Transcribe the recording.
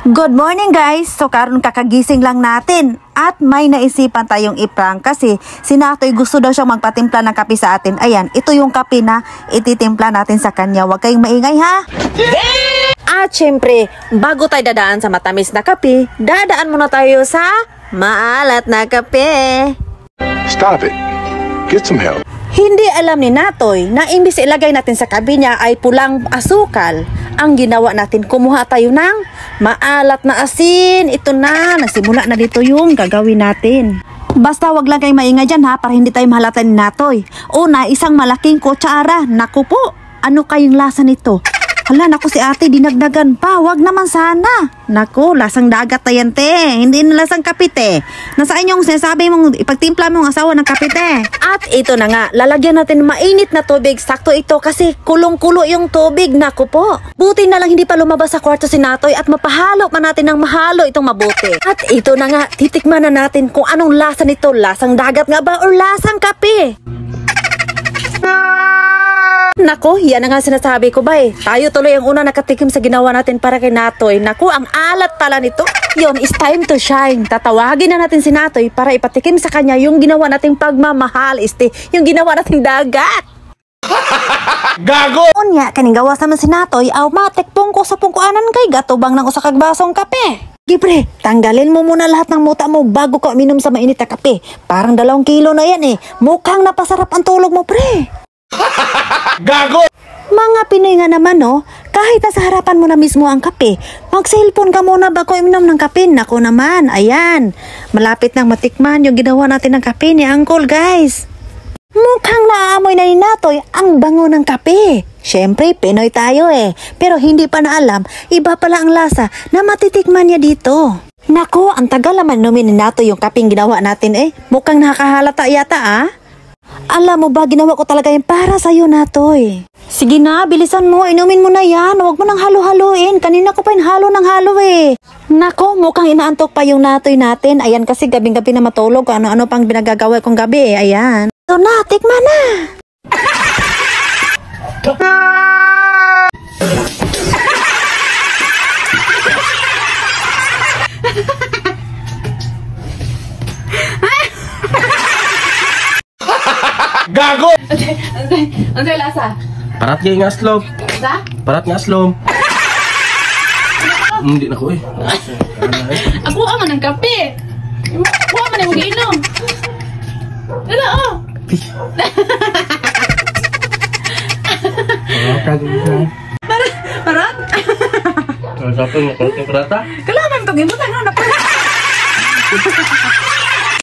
Good morning guys! So karon kakagising lang natin at may naisipan tayong iprank kasi si Natoy gusto daw siyang magpatimpla ng kape sa atin. Ayan, ito yung kape na ititimpla natin sa kanya. Huwag kayong maingay ha! At syempre, bago tayo dadaan sa matamis na kape, dadaan muna tayo sa maalat na kape. Stop it. Get some help. Hindi alam ni Natoy na imbis ilagay natin sa kape niya ay pulang asukal. Ang ginawa natin, kumuha tayo ng maalat na asin. Ito na, nagsimula na dito yung gagawin natin. Basta wag lang kayong maingay dyan ha, para hindi tayo mahalata ni Natoy. Una, isang malaking kutsara. Naku po, ano kayong lasa nito? Hala, naku si ate, dinagdagan pa. Wag naman sana. Naku, lasang dagat na yan, te. Hindi na lasang kapite. Nasaan yung sinasabi mong ipagtimpla mong asawa ng kapite? At ito na nga, lalagyan natin mainit na tubig. Sakto ito kasi kulong-kulo yung tubig. Naku po. Buti na lang hindi pa lumabas sa kwarto si Natoy at mapahalo pa natin ng mahalo itong mabuti. At ito na nga, titikman na natin kung anong lasa nito. Lasang dagat nga ba o lasang kape? Nako, yan na nga sinasabi ko ba eh. Tayo tuloy ang una nakatikim sa ginawa natin para kay Natoy. Nako, ang alat pala nito. Yon, it's time to shine. Tatawagin na natin si Natoy para ipatikim sa kanya yung ginawa nating pagmamahal. Yung ginawa nating dagat. Gago! Unya, kaning gawa sa man si Natoy, aw matek pungko sa pungkuanan kay gatubang ng usa ka basong kape. Gibre, tanggalin mo muna lahat ng muta mo bago ka uminom sa mainit na kape. Parang 2 kilo na yan eh. Mukhang napasarap ang tulog mo, pre. Gago! Mga Pinoy nga naman no, kahit nasa harapan mo na mismo ang kape, mag-cellphone ka muna bago uminom ng kape. Nako naman, ayan. Malapit nang matikman yung ginawa natin ng kape ni Uncle, guys. Mukhang naaamoy na ni Natoy ang bango ng kape. Siyempre, Pinoy tayo eh. Pero hindi pa na alam, iba pala ang lasa na matitikman niya dito. Nako, ang tagal naman inumin ni Natoy yung kapeng ginawa natin eh. Mukhang nakahalata yata ah. Alam mo ba, ginawa ko talaga yan para sa'yo, Natoy. Sige na, bilisan mo, inumin mo na yan. Huwag mo nang halo-haloin. Kanina ko pa halo ng halo eh. Nako, mukhang inaantok pa yung Natoy natin. Ayan kasi gabing-gabi na matulog. Ano-ano pang binagagawa kong gabi eh. Ayan. So na, tikman na. Gago! Ano lasa? Parat nga aslom. Sa? Parat nga aslom. Hindi na ko eh. Ako man ng kape. Ako man ang mag-inom. Ano oh? Parat? Sabi mo, parat yung parata? Kailangan itong imutan. Ano na parat?